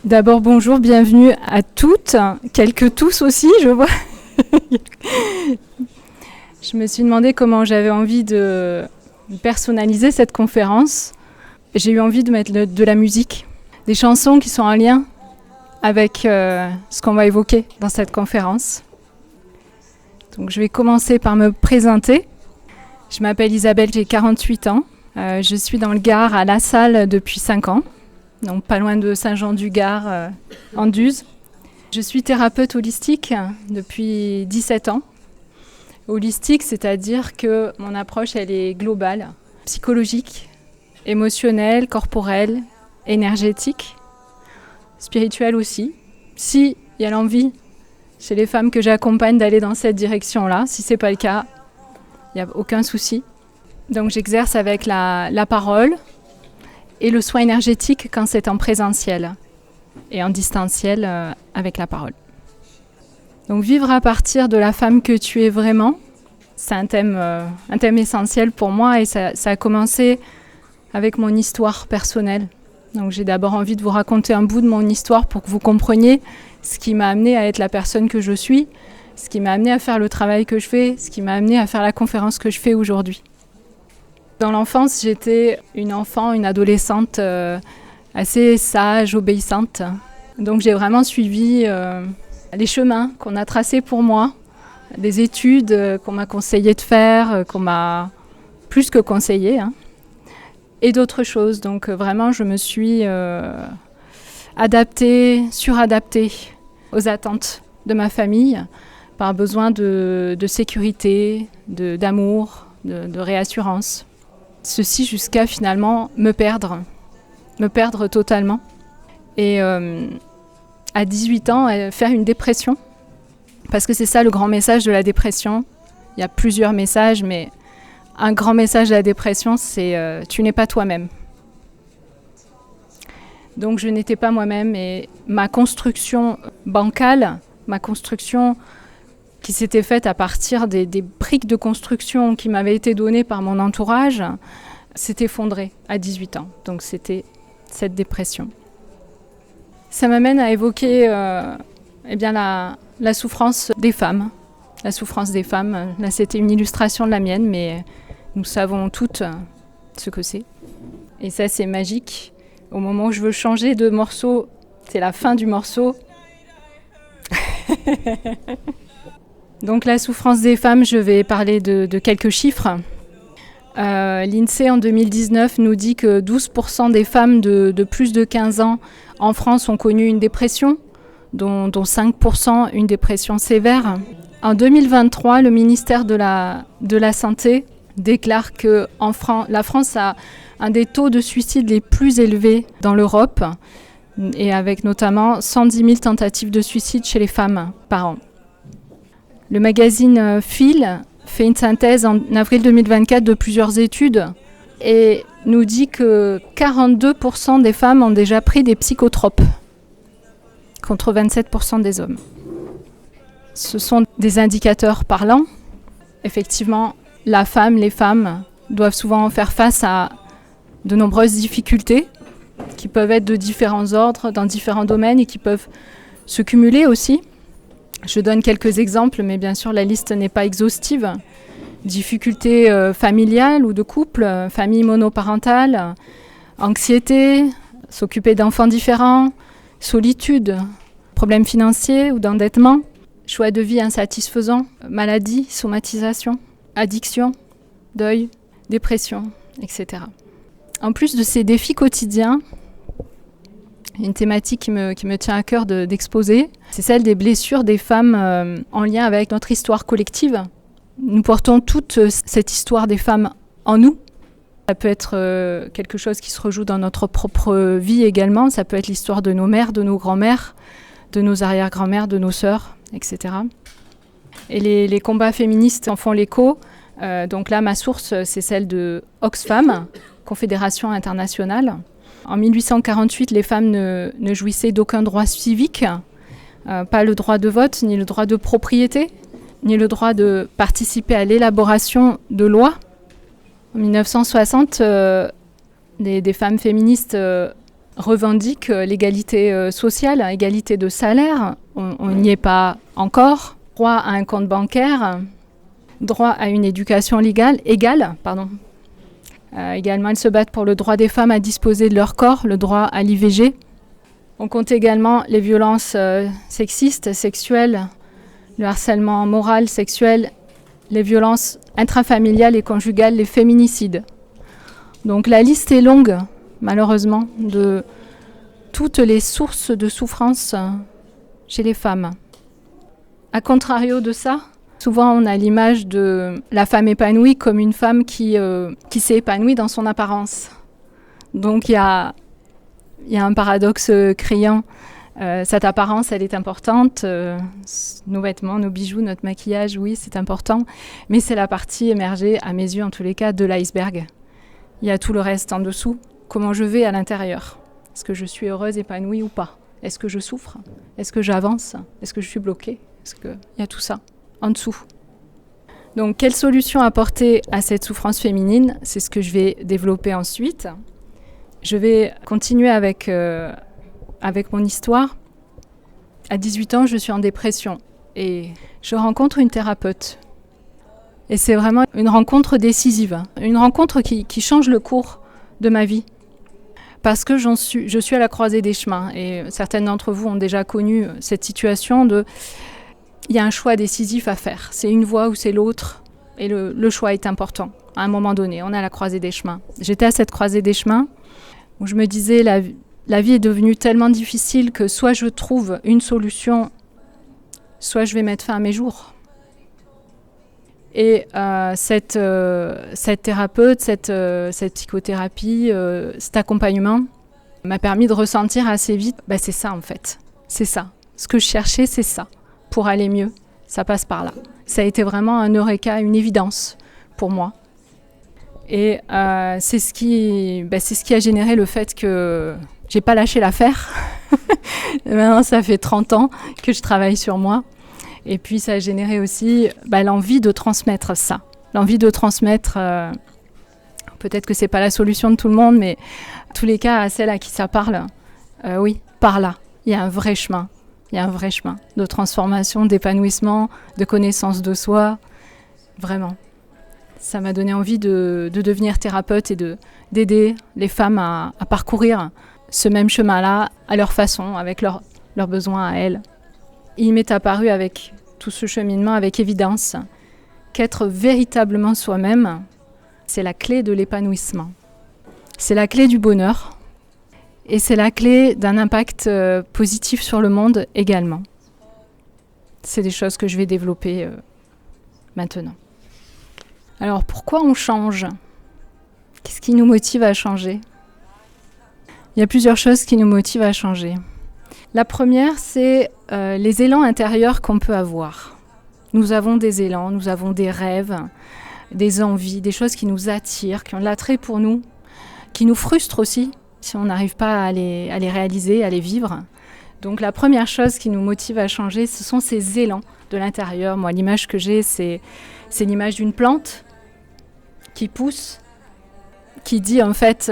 D'abord, bonjour, bienvenue à toutes, quelques tous aussi, je vois. Je me suis demandé comment j'avais envie de personnaliser cette conférence. J'ai eu envie de mettre de la musique, des chansons qui sont en lien avec ce qu'on va évoquer dans cette conférence. Donc, je vais commencer par me présenter. Je m'appelle Isabelle, j'ai 48 ans. Je suis dans le Gard à La Salle depuis 5 ans. Donc pas loin de Saint-Jean-du-Gard, en Duze. Je suis thérapeute holistique depuis 17 ans. Holistique, c'est-à-dire que mon approche, elle est globale, psychologique, émotionnelle, corporelle, énergétique, spirituelle aussi. Si il y a l'envie chez les femmes que j'accompagne d'aller dans cette direction-là, si ce n'est pas le cas, il n'y a aucun souci. Donc j'exerce avec la parole, et le soin énergétique quand c'est en présentiel et en distanciel avec la parole. Donc vivre à partir de la femme que tu es vraiment, c'est un thème essentiel pour moi et ça a commencé avec mon histoire personnelle. Donc j'ai d'abord envie de vous raconter un bout de mon histoire pour que vous compreniez ce qui m'a amené à être la personne que je suis, ce qui m'a amené à faire le travail que je fais, ce qui m'a amené à faire la conférence que je fais aujourd'hui. Dans l'enfance, j'étais une enfant, une adolescente assez sage, obéissante. Donc j'ai vraiment suivi les chemins qu'on a tracés pour moi, des études qu'on m'a conseillé de faire, qu'on m'a plus que conseillé, et d'autres choses. Donc vraiment, je me suis adaptée, suradaptée aux attentes de ma famille par besoin de sécurité, d'amour, de réassurance. Ceci jusqu'à finalement me perdre totalement. Et à 18 ans, faire une dépression. Parce que c'est ça le grand message de la dépression. Il y a plusieurs messages, mais un grand message de la dépression, c'est tu n'es pas toi-même. Donc je n'étais pas moi-même et ma construction bancale, ma construction qui s'était faite à partir des briques de construction qui m'avaient été données par mon entourage, s'est effondrée à 18 ans. Donc c'était cette dépression. Ça m'amène à évoquer la souffrance des femmes. La souffrance des femmes, là c'était une illustration de la mienne, mais nous savons toutes ce que c'est. Et ça c'est magique. Au moment où je veux changer de morceau, c'est la fin du morceau. Donc la souffrance des femmes, je vais parler de quelques chiffres. L'INSEE en 2019 nous dit que 12% des femmes de plus de 15 ans en France ont connu une dépression, dont 5% une dépression sévère. En 2023, le ministère de la Santé déclare que la France a un des taux de suicide les plus élevés dans l'Europe, et avec notamment 110 000 tentatives de suicide chez les femmes par an. Le magazine Phil fait une synthèse en avril 2024 de plusieurs études et nous dit que 42% des femmes ont déjà pris des psychotropes, contre 27% des hommes. Ce sont des indicateurs parlants. Effectivement, les femmes doivent souvent faire face à de nombreuses difficultés qui peuvent être de différents ordres, dans différents domaines et qui peuvent se cumuler aussi. Je donne quelques exemples, mais bien sûr, la liste n'est pas exhaustive. Difficultés familiales ou de couple, famille monoparentale, anxiété, s'occuper d'enfants différents, solitude, problèmes financiers ou d'endettement, choix de vie insatisfaisant, maladie, somatisation, addiction, deuil, dépression, etc. En plus de ces défis quotidiens, une thématique qui me tient à cœur d'exposer, c'est celle des blessures des femmes en lien avec notre histoire collective. Nous portons toute cette histoire des femmes en nous. Ça peut être quelque chose qui se rejoue dans notre propre vie également. Ça peut être l'histoire de nos mères, de nos grands-mères, de nos arrière-grand-mères, de nos sœurs, etc. Et les combats féministes en font l'écho. Donc là, ma source, c'est celle de Oxfam, Confédération internationale. En 1848, les femmes ne jouissaient d'aucun droit civique, pas le droit de vote, ni le droit de propriété, ni le droit de participer à l'élaboration de lois. En 1960, des femmes féministes revendiquent l'égalité sociale, égalité de salaire. On n'y est pas encore. Droit à un compte bancaire, droit à une éducation égale. Également, elles se battent pour le droit des femmes à disposer de leur corps, le droit à l'IVG. On compte également les violences sexistes, sexuelles, le harcèlement moral, sexuel, les violences intrafamiliales et conjugales, les féminicides. Donc la liste est longue, malheureusement, de toutes les sources de souffrance chez les femmes. A contrario de ça, souvent on a l'image de la femme épanouie comme une femme qui s'est épanouie dans son apparence. Donc il y a un paradoxe criant. Cette apparence, elle est importante. Nos vêtements, nos bijoux, notre maquillage, oui, c'est important. Mais c'est la partie émergée, à mes yeux en tous les cas, de l'iceberg. Il y a tout le reste en dessous. Comment je vais à l'intérieur? Est-ce que je suis heureuse, épanouie ou pas? Est-ce que je souffre? Est-ce que j'avance? Est-ce que je suis bloquée? Est-ce qu'il y a tout ça en dessous? Donc, quelle solution apporter à cette souffrance féminine? C'est ce que je vais développer ensuite. Je vais continuer avec mon histoire. À 18 ans, je suis en dépression et je rencontre une thérapeute. Et c'est vraiment une rencontre décisive, une rencontre qui change le cours de ma vie. Parce que je suis à la croisée des chemins et certaines d'entre vous ont déjà connu cette situation il y a un choix décisif à faire. C'est une voie ou c'est l'autre et le choix est important. À un moment donné, on est à la croisée des chemins. J'étais à cette croisée des chemins où je me disais la vie est devenue tellement difficile que soit je trouve une solution, soit je vais mettre fin à mes jours. Et cette thérapeute, cette psychothérapie, cet accompagnement m'a permis de ressentir assez vite, c'est ça en fait, c'est ça. Ce que je cherchais, c'est ça. Pour aller mieux, ça passe par là. Ça a été vraiment un eureka, une évidence pour moi. Et c'est ce qui a généré le fait que j'ai pas lâché l'affaire. Maintenant, ça fait 30 ans que je travaille sur moi. Et puis, ça a généré aussi l'envie de transmettre ça. L'envie de transmettre, peut-être que c'est pas la solution de tout le monde, mais en tous les cas, à celle à qui ça parle, oui, par là. Il y a un vrai chemin. Il y a un vrai chemin de transformation, d'épanouissement, de connaissance de soi. Vraiment. Ça m'a donné envie de devenir thérapeute et d'aider les femmes à parcourir ce même chemin-là à leur façon, avec leurs besoins à elles. Il m'est apparu avec tout ce cheminement, avec évidence, qu'être véritablement soi-même, c'est la clé de l'épanouissement. C'est la clé du bonheur et c'est la clé d'un impact positif sur le monde également. C'est des choses que je vais développer maintenant. Alors pourquoi on change? Qu'est-ce qui nous motive à changer? Il y a plusieurs choses qui nous motivent à changer. La première, c'est les élans intérieurs qu'on peut avoir. Nous avons des élans, nous avons des rêves, des envies, des choses qui nous attirent, qui ont de l'attrait pour nous, qui nous frustrent aussi si on n'arrive pas à les réaliser, à les vivre. Donc la première chose qui nous motive à changer, ce sont ces élans de l'intérieur. Moi, l'image que j'ai, c'est l'image d'une plante qui pousse, qui dit en fait,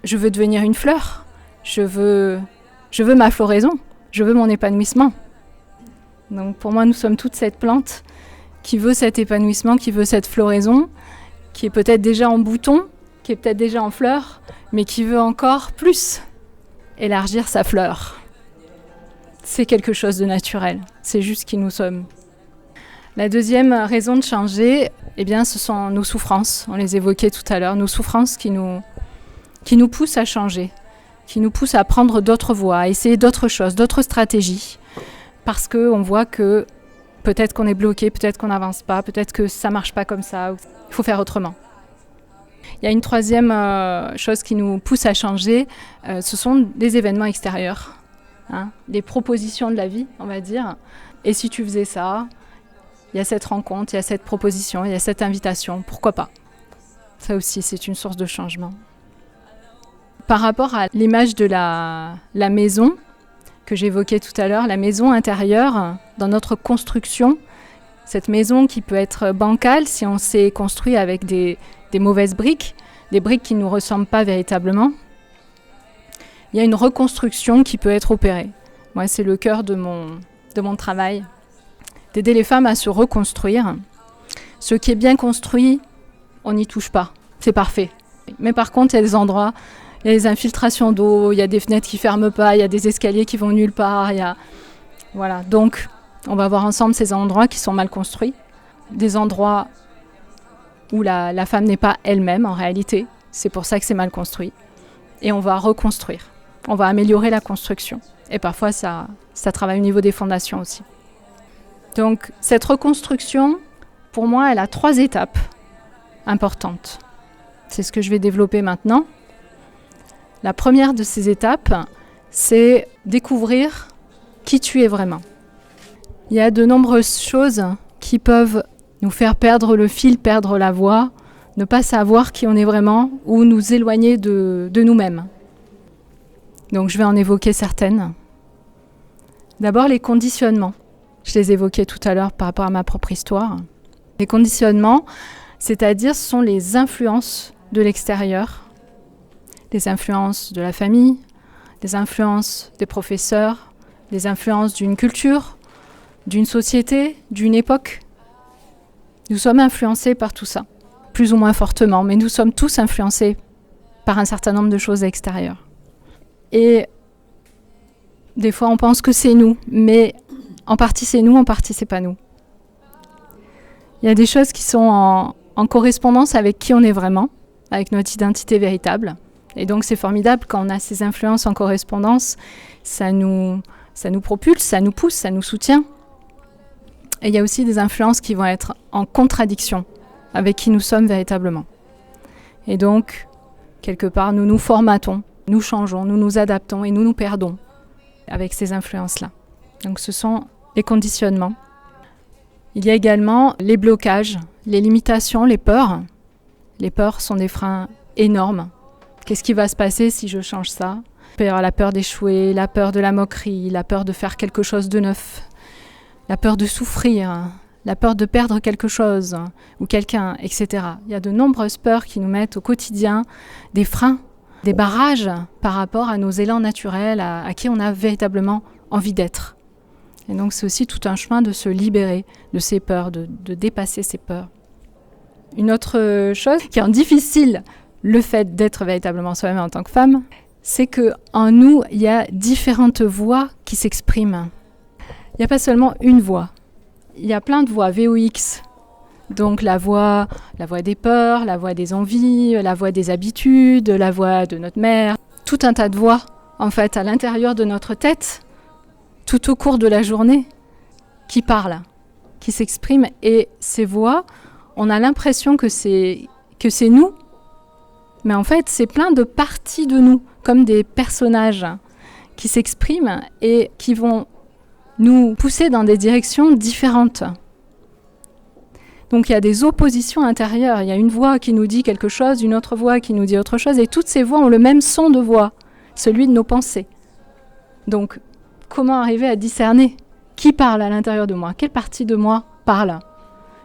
je veux devenir une fleur, je veux ma floraison, je veux mon épanouissement. Donc pour moi, nous sommes toute cette plante qui veut cet épanouissement, qui veut cette floraison, qui est peut-être déjà en bouton, qui est peut-être déjà en fleur, mais qui veut encore plus élargir sa fleur. C'est quelque chose de naturel, c'est juste qui nous sommes. La deuxième raison de changer, ce sont nos souffrances. On les évoquait tout à l'heure, nos souffrances qui nous poussent à changer, qui nous poussent à prendre d'autres voies, à essayer d'autres choses, d'autres stratégies. Parce qu'on voit que peut-être qu'on est bloqué, peut-être qu'on n'avance pas, peut-être que ça ne marche pas comme ça. Il faut faire autrement. Il y a une troisième chose qui nous pousse à changer, ce sont des événements extérieurs. Des propositions de la vie, on va dire. Et si tu faisais ça, il y a cette rencontre, il y a cette proposition, il y a cette invitation, pourquoi pas? Ça aussi, c'est une source de changement. Par rapport à l'image de la maison que j'évoquais tout à l'heure, la maison intérieure, dans notre construction, cette maison qui peut être bancale si on s'est construit avec des mauvaises briques, des briques qui ne nous ressemblent pas véritablement. il y a une reconstruction qui peut être opérée. Moi, c'est le cœur de mon travail, d'aider les femmes à se reconstruire. Ce qui est bien construit, on n'y touche pas, c'est parfait. Mais par contre, il y a des endroits, il y a des infiltrations d'eau, il y a des fenêtres qui ne ferment pas, il y a des escaliers qui vont nulle part. Voilà. Donc, on va voir ensemble ces endroits qui sont mal construits, des endroits où la femme n'est pas elle-même en réalité. C'est pour ça que c'est mal construit. Et on va reconstruire, on va améliorer la construction. Et parfois, ça travaille au niveau des fondations aussi. Donc, cette reconstruction, pour moi, elle a 3 étapes importantes. C'est ce que je vais développer maintenant. La première de ces étapes, c'est découvrir qui tu es vraiment. Il y a de nombreuses choses qui peuvent nous faire perdre le fil, perdre la voie, ne pas savoir qui on est vraiment ou nous éloigner de nous-mêmes. Donc je vais en évoquer certaines. D'abord les conditionnements. Je les évoquais tout à l'heure par rapport à ma propre histoire. Les conditionnements, c'est-à-dire ce sont les influences de l'extérieur, les influences de la famille, les influences des professeurs, les influences d'une culture, d'une société, d'une époque. Nous sommes influencés par tout ça, plus ou moins fortement, mais nous sommes tous influencés par un certain nombre de choses extérieures. Et des fois, on pense que c'est nous, mais en partie c'est nous, en partie c'est pas nous. Il y a des choses qui sont en correspondance avec qui on est vraiment, avec notre identité véritable. Et donc c'est formidable quand on a ces influences en correspondance, ça nous propulse, ça nous pousse, ça nous soutient. Et il y a aussi des influences qui vont être en contradiction avec qui nous sommes véritablement. Et donc, quelque part, nous nous formatons, nous changeons, nous nous adaptons et nous nous perdons avec ces influences-là. Donc ce sont les conditionnements. Il y a également les blocages, les limitations, les peurs. Les peurs sont des freins énormes. Qu'est-ce qui va se passer si je change ça ? La peur d'échouer, la peur de la moquerie, la peur de faire quelque chose de neuf, la peur de souffrir, la peur de perdre quelque chose ou quelqu'un, etc. Il y a de nombreuses peurs qui nous mettent au quotidien des freins, des barrages par rapport à nos élans naturels, à qui on a véritablement envie d'être. Et donc c'est aussi tout un chemin de se libérer de ces peurs, de dépasser ces peurs. Une autre chose qui rend difficile le fait d'être véritablement soi-même en tant que femme, c'est qu'en nous, il y a différentes voix qui s'expriment. Il n'y a pas seulement une voix. Il y a plein de voix, VOX. Donc la voix des peurs, la voix des envies, la voix des habitudes, la voix de notre mère. Tout un tas de voix, en fait, à l'intérieur de notre tête, tout au cours de la journée, qui parlent, qui s'expriment. Et ces voix, on a l'impression que c'est nous, mais en fait, c'est plein de parties de nous, comme des personnages qui s'expriment et qui vont nous pousser dans des directions différentes. Donc il y a des oppositions intérieures, il y a une voix qui nous dit quelque chose, une autre voix qui nous dit autre chose, et toutes ces voix ont le même son de voix, celui de nos pensées. Donc comment arriver à discerner qui parle à l'intérieur de moi, quelle partie de moi parle,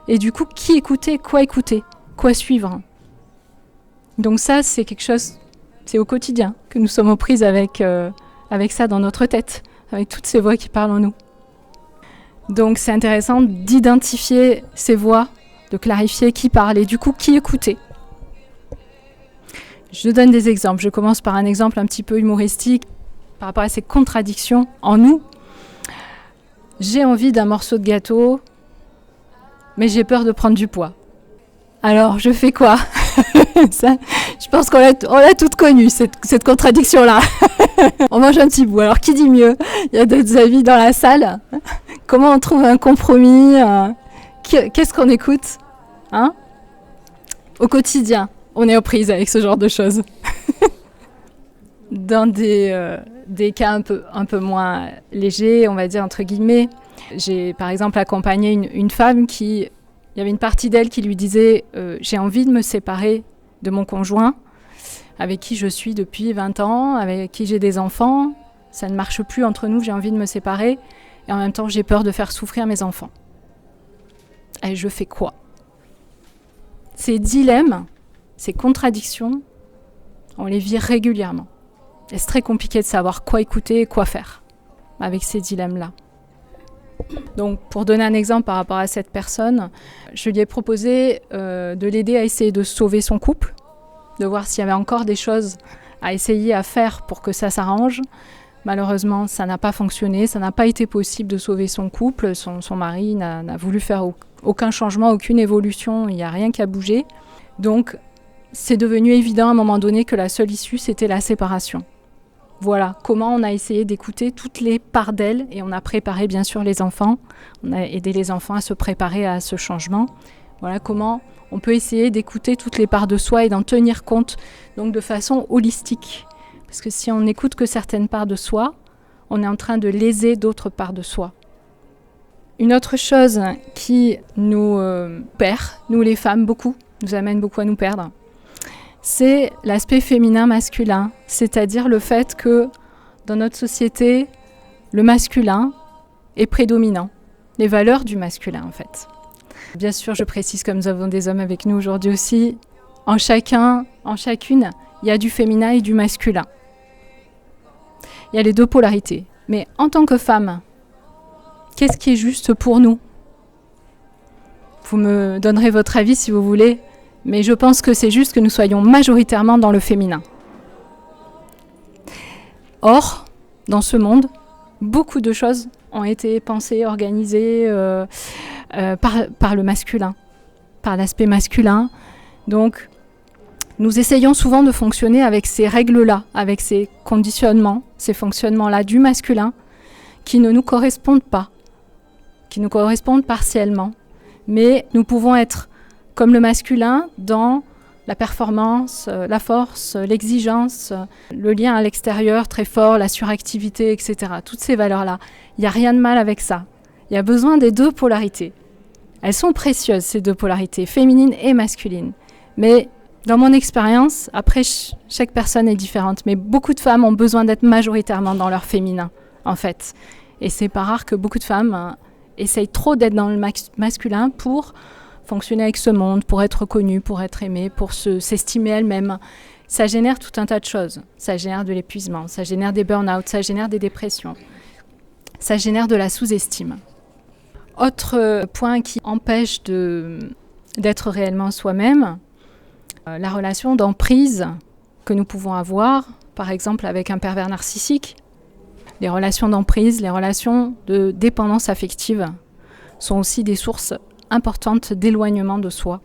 et du coup qui écouter, quoi suivre. Donc ça c'est quelque chose, c'est au quotidien que nous sommes aux prises avec ça dans notre tête, avec toutes ces voix qui parlent en nous. Donc c'est intéressant d'identifier ces voix, de clarifier qui parle et du coup qui écouter. Je donne des exemples. Je commence par un exemple un petit peu humoristique par rapport à ces contradictions en nous. J'ai envie d'un morceau de gâteau, mais j'ai peur de prendre du poids. Alors je fais quoi ? Ça, je pense qu'on l'a toutes connue, cette contradiction-là. On mange un petit bout. Alors, qui dit mieux ? Il y a d'autres avis dans la salle. Comment on trouve un compromis ? Qu'est-ce qu'on écoute ? Au quotidien, on est aux prises avec ce genre de choses. Dans des cas un peu moins légers, on va dire entre guillemets, j'ai par exemple accompagné une femme il y avait une partie d'elle qui lui disait « J'ai envie de me séparer de mon conjoint, avec qui je suis depuis 20 ans, avec qui j'ai des enfants. Ça ne marche plus entre nous, j'ai envie de me séparer. Et en même temps, j'ai peur de faire souffrir mes enfants. Et je fais quoi ? » Ces dilemmes, ces contradictions, on les vit régulièrement. Et c'est très compliqué de savoir quoi écouter et quoi faire avec ces dilemmes-là. Donc, pour donner un exemple par rapport à cette personne, je lui ai proposé de l'aider à essayer de sauver son couple, de voir s'il y avait encore des choses à essayer à faire pour que ça s'arrange. Malheureusement, ça n'a pas fonctionné, ça n'a pas été possible de sauver son couple. Son mari n'a voulu faire aucun changement, aucune évolution, il n'y a rien qui a bougé. Donc, c'est devenu évident à un moment donné que la seule issue, c'était la séparation. Voilà comment on a essayé d'écouter toutes les parts d'elle et on a préparé bien sûr les enfants, on a aidé les enfants à se préparer à ce changement. Voilà comment on peut essayer d'écouter toutes les parts de soi et d'en tenir compte donc de façon holistique. Parce que si on n'écoute que certaines parts de soi, on est en train de léser d'autres parts de soi. Une autre chose qui nous perd, nous les femmes beaucoup, nous amène beaucoup à nous perdre, c'est l'aspect féminin-masculin, c'est-à-dire le fait que dans notre société, le masculin est prédominant, les valeurs du masculin en fait. Bien sûr, je précise comme nous avons des hommes avec nous aujourd'hui aussi, en chacune, il y a du féminin et du masculin. Il y a les deux polarités. Mais en tant que femme, qu'est-ce qui est juste pour nous ? Vous me donnerez votre avis si vous voulez. Mais je pense que c'est juste que nous soyons majoritairement dans le féminin. Or, dans ce monde, beaucoup de choses ont été pensées, organisées par le masculin, par l'aspect masculin. Donc, nous essayons souvent de fonctionner avec ces règles-là, avec ces conditionnements, ces fonctionnements-là du masculin qui ne nous correspondent pas, qui nous correspondent partiellement. Mais nous pouvons être comme le masculin dans la performance, la force, l'exigence, le lien à l'extérieur très fort, la suractivité, etc. Toutes ces valeurs-là. Il n'y a rien de mal avec ça. Il y a besoin des deux polarités. Elles sont précieuses, ces deux polarités, féminine et masculine. Mais dans mon expérience, après, chaque personne est différente. Mais beaucoup de femmes ont besoin d'être majoritairement dans leur féminin, en fait. Et c'est pas rare que beaucoup de femmes essayent trop d'être dans le masculin pour fonctionner avec ce monde, pour être reconnue, pour être aimée, pour s'estimer elle-même. Ça génère tout un tas de choses. Ça génère de l'épuisement, ça génère des burn-out, ça génère des dépressions. Ça génère de la sous-estime. Autre point qui empêche d'être réellement soi-même, la relation d'emprise que nous pouvons avoir, par exemple avec un pervers narcissique. Les relations d'emprise, les relations de dépendance affective sont aussi des sources importante d'éloignement de soi,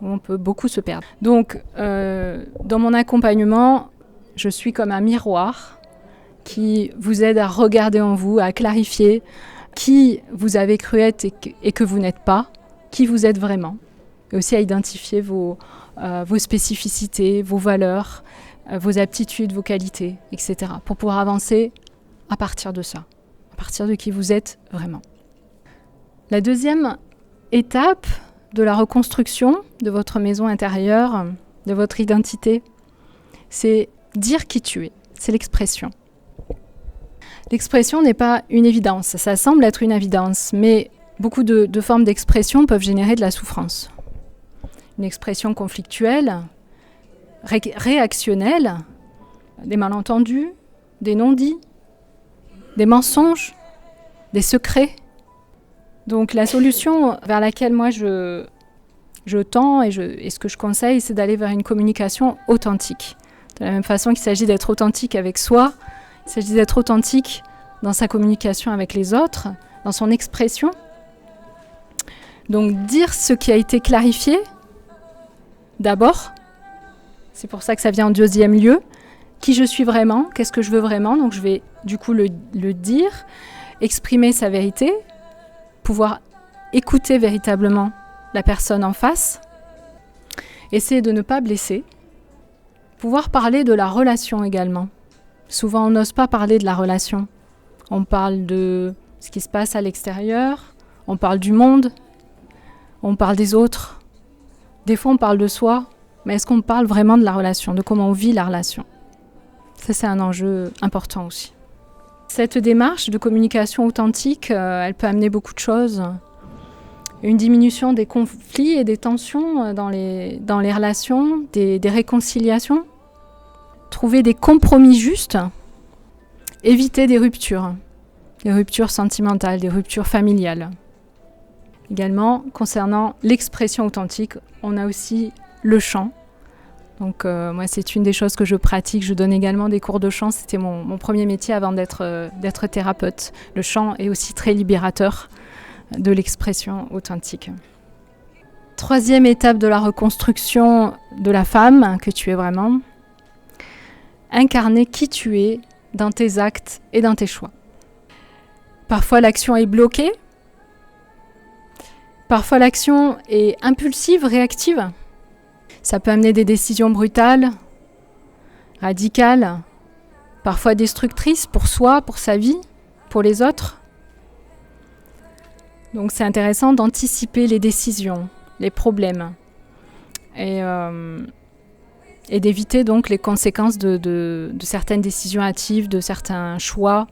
où on peut beaucoup se perdre. Donc, dans mon accompagnement, je suis comme un miroir qui vous aide à regarder en vous, à clarifier qui vous avez cru être et que vous n'êtes pas, qui vous êtes vraiment, et aussi à identifier vos spécificités, vos valeurs, vos aptitudes, vos qualités, etc., pour pouvoir avancer à partir de ça, à partir de qui vous êtes vraiment. La deuxième étape de la reconstruction de votre maison intérieure, de votre identité, c'est dire qui tu es, c'est l'expression. L'expression n'est pas une évidence, ça semble être une évidence, mais beaucoup de formes d'expression peuvent générer de la souffrance. Une expression conflictuelle, réactionnelle, des malentendus, des non-dits, des mensonges, des secrets. Donc la solution vers laquelle moi je tends et ce que je conseille, c'est d'aller vers une communication authentique. De la même façon qu'il s'agit d'être authentique avec soi, il s'agit d'être authentique dans sa communication avec les autres, dans son expression. Donc dire ce qui a été clarifié, d'abord, c'est pour ça que ça vient en deuxième lieu, qui je suis vraiment, qu'est-ce que je veux vraiment, donc je vais du coup le dire, exprimer sa vérité, pouvoir écouter véritablement la personne en face, essayer de ne pas blesser, pouvoir parler de la relation également. Souvent, on n'ose pas parler de la relation. On parle de ce qui se passe à l'extérieur, on parle du monde, on parle des autres. Des fois, on parle de soi, mais est-ce qu'on parle vraiment de la relation, de comment on vit la relation ? Ça, c'est un enjeu important aussi. Cette démarche de communication authentique, elle peut amener beaucoup de choses. Une diminution des conflits et des tensions dans les relations, des réconciliations. trouver des compromis justes, éviter des ruptures sentimentales, des ruptures familiales. Également, concernant l'expression authentique, on a aussi le chant. Donc moi, c'est une des choses que je pratique. Je donne également des cours de chant. C'était mon premier métier avant d'être thérapeute. Le chant est aussi très libérateur de l'expression authentique. Troisième étape de la reconstruction de la femme que tu es vraiment, incarner qui tu es dans tes actes et dans tes choix. Parfois, l'action est bloquée. Parfois, l'action est impulsive, réactive. Ça peut amener des décisions brutales, radicales, parfois destructrices pour soi, pour sa vie, pour les autres. Donc c'est intéressant d'anticiper les décisions, les problèmes et d'éviter donc les conséquences de certaines décisions hâtives, de certains choix.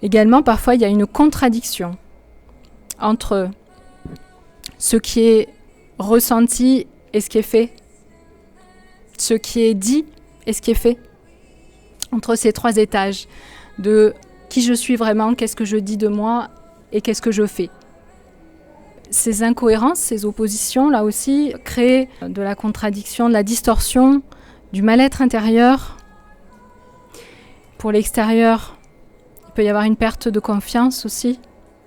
Également, parfois, il y a une contradiction entre ce qui est ressenti et ce qui est fait, ce qui est dit et ce qui est fait, entre ces trois étages de qui je suis vraiment, qu'est-ce que je dis de moi et qu'est-ce que je fais. Ces incohérences, ces oppositions, là aussi, créent de la contradiction, de la distorsion, du mal-être intérieur. Pour l'extérieur, il peut y avoir une perte de confiance aussi,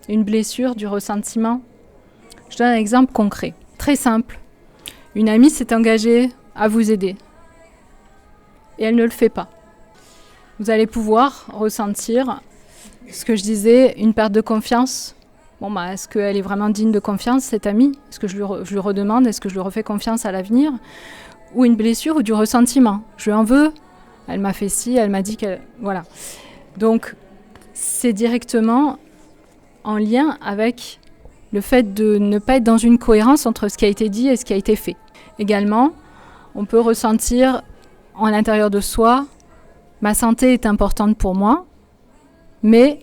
une blessure, du ressentiment. Je donne un exemple concret, très simple. Une amie s'est engagée à vous aider et elle ne le fait pas. Vous allez pouvoir ressentir ce que je disais, une perte de confiance. Est-ce qu'elle est vraiment digne de confiance, cette amie ? Est-ce que je lui redemande ? Est-ce que je lui refais confiance à l'avenir ? Ou une blessure ou du ressentiment. Je lui en veux, elle m'a fait ci, elle m'a dit qu'elle... Voilà. Donc, c'est directement en lien avec le fait de ne pas être dans une cohérence entre ce qui a été dit et ce qui a été fait. Également, on peut ressentir en l'intérieur de soi, ma santé est importante pour moi, mais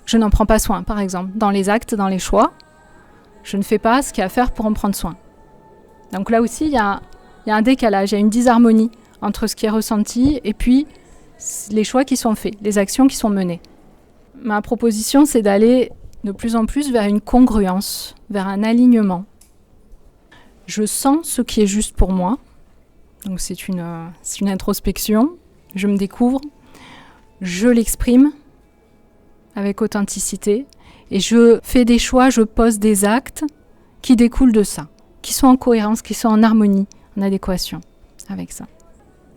je n'en prends pas soin, par exemple. Dans les actes, dans les choix, je ne fais pas ce qu'il y a à faire pour en prendre soin. Donc là aussi, il y a un décalage, il y a une disharmonie entre ce qui est ressenti et puis les choix qui sont faits, les actions qui sont menées. Ma proposition, c'est d'aller de plus en plus vers une congruence, vers un alignement. Je sens ce qui est juste pour moi. Donc c'est une introspection. Je me découvre. Je l'exprime avec authenticité. Et je fais des choix, je pose des actes qui découlent de ça, qui sont en cohérence, qui sont en harmonie, en adéquation avec ça.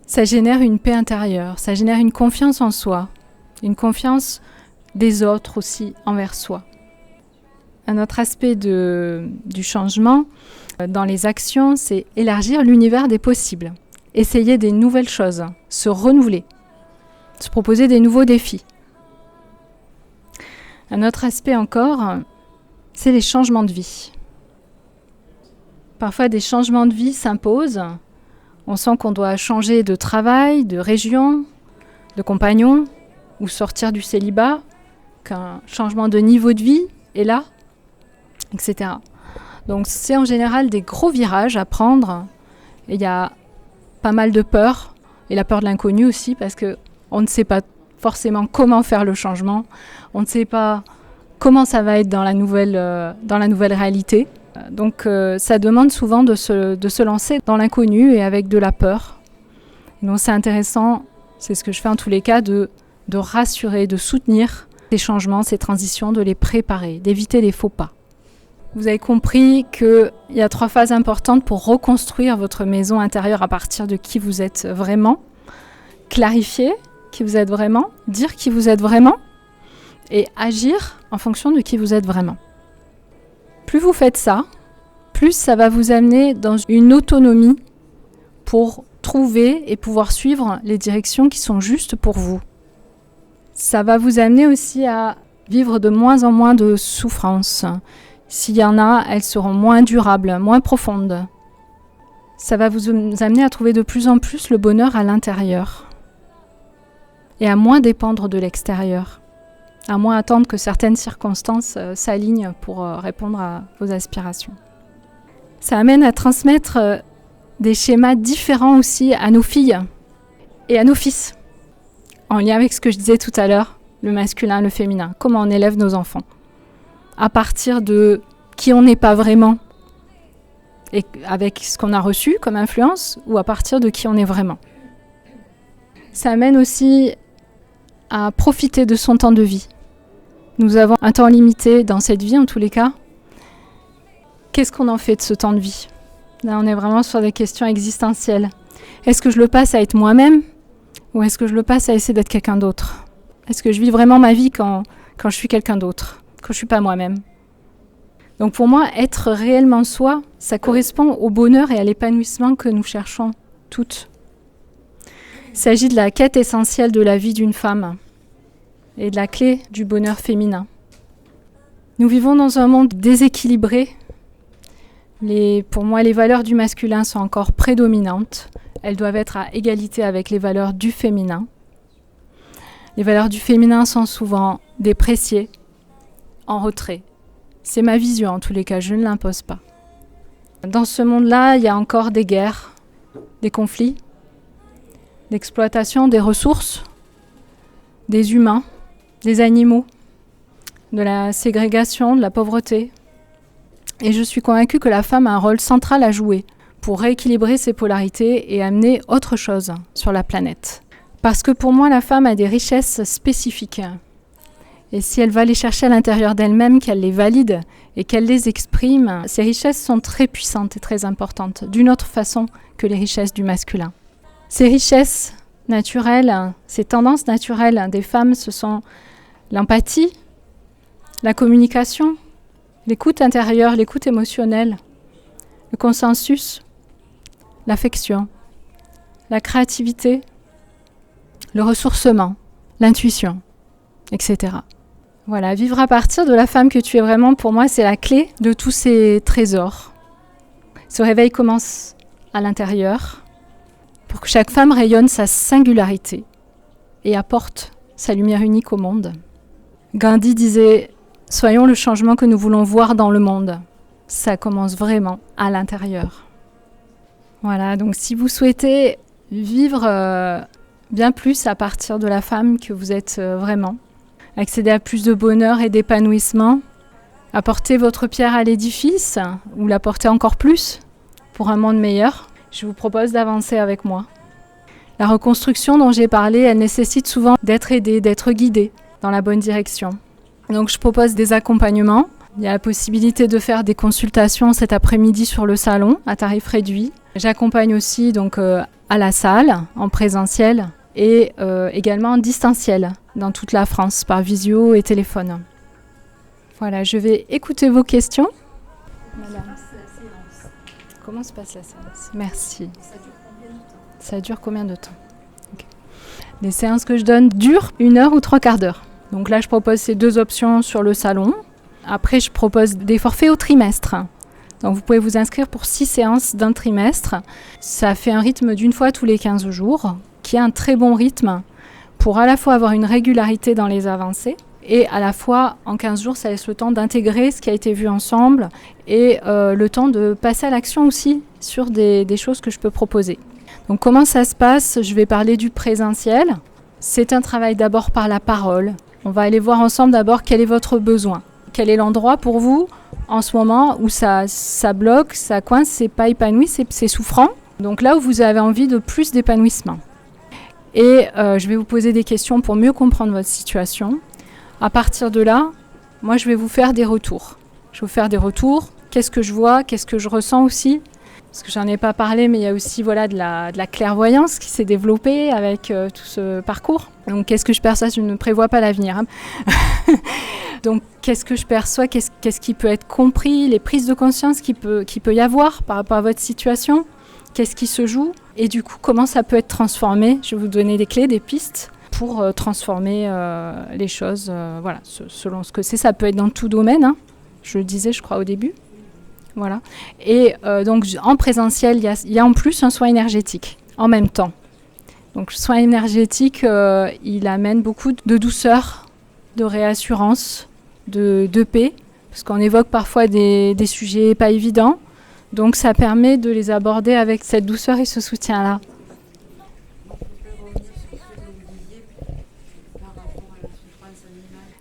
Ça génère une paix intérieure, ça génère une confiance en soi, une confiance des autres aussi envers soi. Un autre aspect du changement dans les actions, c'est élargir l'univers des possibles, essayer des nouvelles choses, se renouveler, se proposer des nouveaux défis. Un autre aspect encore, c'est les changements de vie. Parfois, des changements de vie s'imposent. On sent qu'on doit changer de travail, de région, de compagnon, ou sortir du célibat, qu'un changement de niveau de vie est là, etc. Donc c'est en général des gros virages à prendre. Et il y a pas mal de peur, et la peur de l'inconnu aussi, parce qu'on ne sait pas forcément comment faire le changement, on ne sait pas comment ça va être dans la nouvelle réalité. Donc ça demande souvent de se lancer dans l'inconnu et avec de la peur. Donc c'est intéressant, c'est ce que je fais en tous les cas, de rassurer, de soutenir ces changements, ces transitions, de les préparer, d'éviter les faux pas. Vous avez compris qu'il y a 3 phases importantes pour reconstruire votre maison intérieure à partir de qui vous êtes vraiment. Clarifier qui vous êtes vraiment, dire qui vous êtes vraiment et agir en fonction de qui vous êtes vraiment. Plus vous faites ça, plus ça va vous amener dans une autonomie pour trouver et pouvoir suivre les directions qui sont justes pour vous. Ça va vous amener aussi à vivre de moins en moins de souffrances. S'il y en a, elles seront moins durables, moins profondes. Ça va vous amener à trouver de plus en plus le bonheur à l'intérieur et à moins dépendre de l'extérieur, à moins attendre que certaines circonstances s'alignent pour répondre à vos aspirations. Ça amène à transmettre des schémas différents aussi à nos filles, et à nos fils, en lien avec ce que je disais tout à l'heure, le masculin, le féminin. Comment on élève nos enfants à partir de qui on n'est pas vraiment et avec ce qu'on a reçu comme influence, ou à partir de qui on est vraiment. Ça amène aussi à profiter de son temps de vie. Nous avons un temps limité dans cette vie, en tous les cas. Qu'est-ce qu'on en fait de ce temps de vie ? Là, on est vraiment sur des questions existentielles. Est-ce que je le passe à être moi-même, ou est-ce que je le passe à essayer d'être quelqu'un d'autre ? Est-ce que je vis vraiment ma vie quand je suis quelqu'un d'autre, quand je ne suis pas moi-même ? Donc pour moi, être réellement soi, ça correspond au bonheur et à l'épanouissement que nous cherchons toutes. Il s'agit de la quête essentielle de la vie d'une femme et de la clé du bonheur féminin. Nous vivons dans un monde déséquilibré. Pour moi, les valeurs du masculin sont encore prédominantes. Elles doivent être à égalité avec les valeurs du féminin. Les valeurs du féminin sont souvent dépréciées, en retrait. C'est ma vision en tous les cas, je ne l'impose pas. Dans ce monde-là, il y a encore des guerres, des conflits, l'exploitation des ressources, des humains, des animaux, de la ségrégation, de la pauvreté. Et je suis convaincue que la femme a un rôle central à jouer pour rééquilibrer ces polarités et amener autre chose sur la planète. Parce que pour moi, la femme a des richesses spécifiques. Et si elle va les chercher à l'intérieur d'elle-même, qu'elle les valide et qu'elle les exprime, ces richesses sont très puissantes et très importantes, d'une autre façon que les richesses du masculin. Ces richesses naturelles, ces tendances naturelles des femmes, ce sont l'empathie, la communication, l'écoute intérieure, l'écoute émotionnelle, le consensus, l'affection, la créativité, le ressourcement, l'intuition, etc. Voilà, vivre à partir de la femme que tu es vraiment, pour moi, c'est la clé de tous ces trésors. Ce réveil commence à l'intérieur pour que chaque femme rayonne sa singularité et apporte sa lumière unique au monde. Gandhi disait « Soyons le changement que nous voulons voir dans le monde ». Ça commence vraiment à l'intérieur. Voilà, donc si vous souhaitez vivre bien plus à partir de la femme que vous êtes vraiment, accéder à plus de bonheur et d'épanouissement, apporter votre pierre à l'édifice ou l'apporter encore plus pour un monde meilleur, je vous propose d'avancer avec moi. La reconstruction dont j'ai parlé, elle nécessite souvent d'être aidée, d'être guidée dans la bonne direction. Donc je propose des accompagnements. Il y a la possibilité de faire des consultations cet après-midi sur le salon à tarif réduit. J'accompagne aussi donc à la salle, en présentiel et également en distanciel dans toute la France par visio et téléphone. Voilà, je vais écouter vos questions. Madame. Comment se passe la séance ? Merci. Ça dure combien de temps ? Okay. Les séances que je donne durent 1 heure ou 3 quarts d'heure. Donc là, je propose ces 2 options sur le salon. Après, je propose des forfaits au trimestre. Donc vous pouvez vous inscrire pour 6 séances d'un trimestre. Ça fait un rythme d'1 fois tous les 15 jours, qui est un très bon rythme pour à la fois avoir une régularité dans les avancées et à la fois, en 15 jours, ça laisse le temps d'intégrer ce qui a été vu ensemble et le temps de passer à l'action aussi sur des choses que je peux proposer. Donc comment ça se passe ? Je vais parler du présentiel. C'est un travail d'abord par la parole. On va aller voir ensemble d'abord quel est votre besoin. Quel est l'endroit pour vous en ce moment où ça bloque, ça coince, c'est pas épanoui, c'est souffrant. Donc là où vous avez envie de plus d'épanouissement. Et je vais vous poser des questions pour mieux comprendre votre situation. À partir de là, moi je vais vous faire des retours. Je vais vous faire des retours. Qu'est-ce que je vois ? Qu'est-ce que je ressens aussi ? Parce que j'en ai pas parlé, mais il y a aussi de la clairvoyance qui s'est développée avec tout ce parcours. Donc qu'est-ce que je perçois ? Je ne prévois pas l'avenir. Hein. Donc qu'est-ce que je perçois ? Qu'est-ce qui peut être compris ? Les prises de conscience qu'il peut y avoir par rapport à votre situation ? Qu'est-ce qui se joue ? Et du coup, comment ça peut être transformé ? Je vais vous donner des clés, des pistes pour transformer les choses, selon ce que c'est. Ça peut être dans tout domaine, hein. Je le disais, je crois, au début. Voilà. Et donc, en présentiel, il y a en plus un soin énergétique, en même temps. Donc, le soin énergétique, il amène beaucoup de douceur, de réassurance, de paix, parce qu'on évoque parfois des sujets pas évidents. Donc, ça permet de les aborder avec cette douceur et ce soutien-là.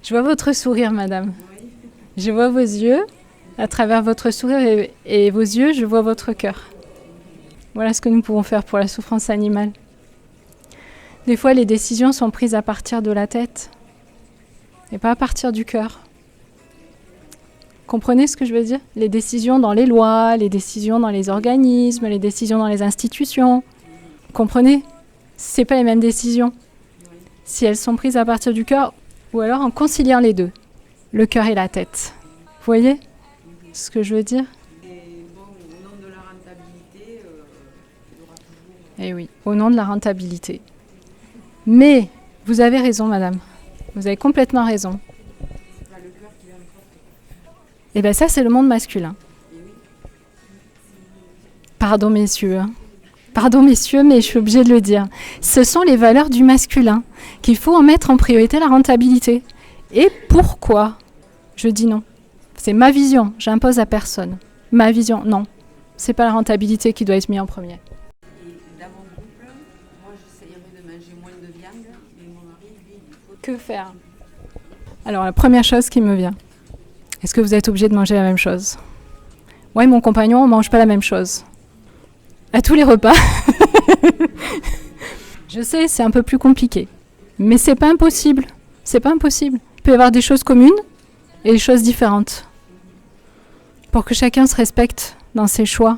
Je vois votre sourire, madame. Je vois vos yeux. À travers votre sourire et vos yeux, je vois votre cœur. Voilà ce que nous pouvons faire pour la souffrance animale. Des fois, les décisions sont prises à partir de la tête et pas à partir du cœur. Comprenez ce que je veux dire? Les décisions dans les lois, les décisions dans les organismes, les décisions dans les institutions. Comprenez? C'est pas les mêmes décisions. Si elles sont prises à partir du cœur, ou alors en conciliant les deux, le cœur et la tête. Vous voyez ce que je veux dire? Et bon, au nom de la rentabilité, il y aura toujours... Eh oui, au nom de la rentabilité. Mais vous avez raison, madame. Vous avez complètement raison. le cœur qui vient me porter. Et bien ça, c'est le monde masculin. Pardon, messieurs. Pardon, messieurs, mais je suis obligée de le dire. Ce sont les valeurs du masculin qu'il faut en mettre en priorité la rentabilité. Et pourquoi? Je dis non. C'est ma vision, j'impose à personne. Ma vision, non. C'est pas la rentabilité qui doit être mise en premier. Et dans mon couple, moi j'essayerais de manger moins de viande, mais mon mari, lui, il faut... Que faire? Alors, la première chose qui me vient, est-ce que vous êtes obligé de manger la même chose? Moi et mon compagnon, on mange pas la même chose. À tous les repas. Je sais, c'est un peu plus compliqué. Mais c'est pas impossible. C'est pas impossible. Il peut y avoir des choses communes et des choses différentes. Pour que chacun se respecte dans ses choix.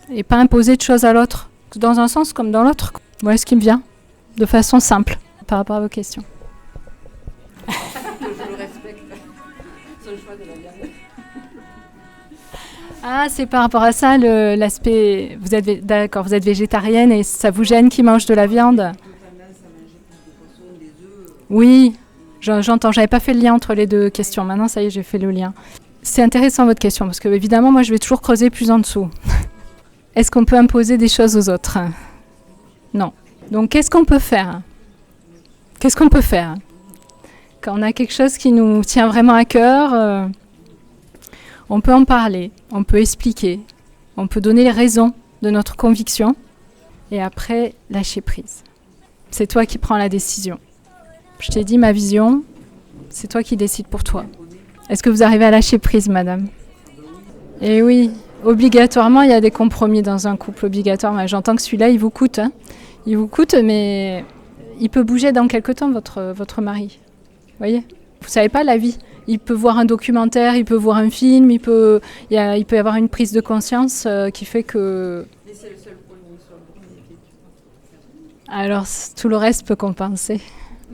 Et pas imposer de choses à l'autre. Dans un sens comme dans l'autre. Voilà ce qui me vient. De façon simple. Par rapport à vos questions. Je le respecte. Son choix de la viande. Ah, c'est par rapport à ça l'aspect. D'accord, vous êtes végétarienne et ça vous gêne qu'ils mangent de la viande? Oui, j'entends. J'avais pas fait le lien entre les deux questions. Maintenant, ça y est, j'ai fait le lien. C'est intéressant votre question parce que évidemment, moi, je vais toujours creuser plus en dessous. Est-ce qu'on peut imposer des choses aux autres? Non. Donc, qu'est-ce qu'on peut faire? Qu'est-ce qu'on peut faire quand on a quelque chose qui nous tient vraiment à cœur? On peut en parler, on peut expliquer, on peut donner les raisons de notre conviction et après lâcher prise. C'est toi qui prends la décision. Je t'ai dit ma vision, c'est toi qui décides pour toi. Est-ce que vous arrivez à lâcher prise, madame? Eh oui, obligatoirement, il y a des compromis dans un couple, obligatoirement. J'entends que celui-là, il vous coûte. Hein. Il vous coûte, mais il peut bouger dans quelque temps, votre mari. Vous voyez? Vous savez pas, la vie. Il peut voir un documentaire, il peut voir un film, il peut y avoir une prise de conscience qui fait que... Et c'est le seul point où ils sont bénéfiques. Alors, tout le reste peut compenser.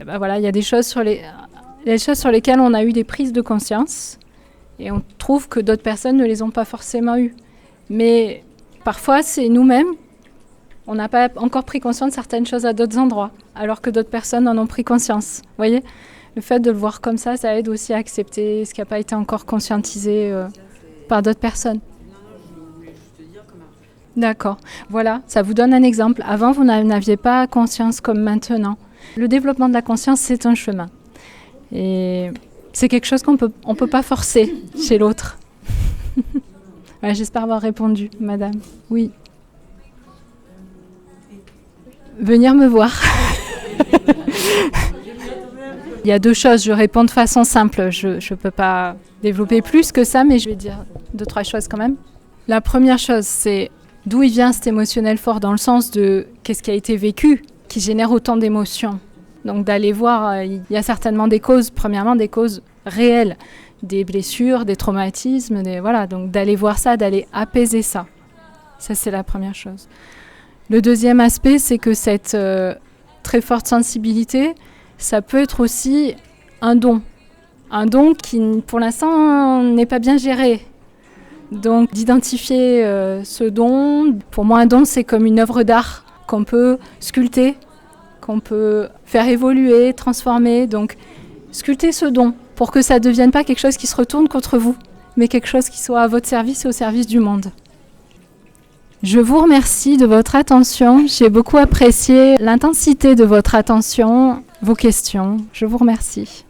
Et ben voilà, il y a des choses sur lesquelles on a eu des prises de conscience et on trouve que d'autres personnes ne les ont pas forcément eues. Mais parfois, c'est nous-mêmes, on n'a pas encore pris conscience de certaines choses à d'autres endroits, alors que d'autres personnes en ont pris conscience. Vous voyez ? Le fait de le voir comme ça aide aussi à accepter ce qui n'a pas été encore conscientisé par d'autres personnes. Non, je voulais juste te dire comment... D'accord. Voilà, ça vous donne un exemple. Avant, vous n'aviez pas conscience comme maintenant. Le développement de la conscience, c'est un chemin. Et c'est quelque chose qu'on peut pas forcer chez l'autre. Ouais, j'espère avoir répondu, madame. Oui. Venir me voir. Il y a deux choses, je réponds de façon simple. Je ne peux pas développer plus que ça, mais je vais dire 2-3 choses quand même. La première chose, c'est d'où il vient cet émotionnel fort, dans le sens de qu'est-ce qui a été vécu, qui génère autant d'émotions. Donc d'aller voir, il y a certainement des causes, premièrement des causes réelles, des blessures, des traumatismes, voilà. Donc d'aller voir ça, d'aller apaiser ça. Ça, c'est la première chose. Le deuxième aspect, c'est que cette très forte sensibilité, ça peut être aussi un don. Un don qui, pour l'instant, n'est pas bien géré. Donc, d'identifier ce don, pour moi, un don, c'est comme une œuvre d'art qu'on peut sculpter, qu'on peut faire évoluer, transformer. Donc, sculpter ce don pour que ça ne devienne pas quelque chose qui se retourne contre vous, mais quelque chose qui soit à votre service et au service du monde. Je vous remercie de votre attention. J'ai beaucoup apprécié l'intensité de votre attention, vos questions. Je vous remercie.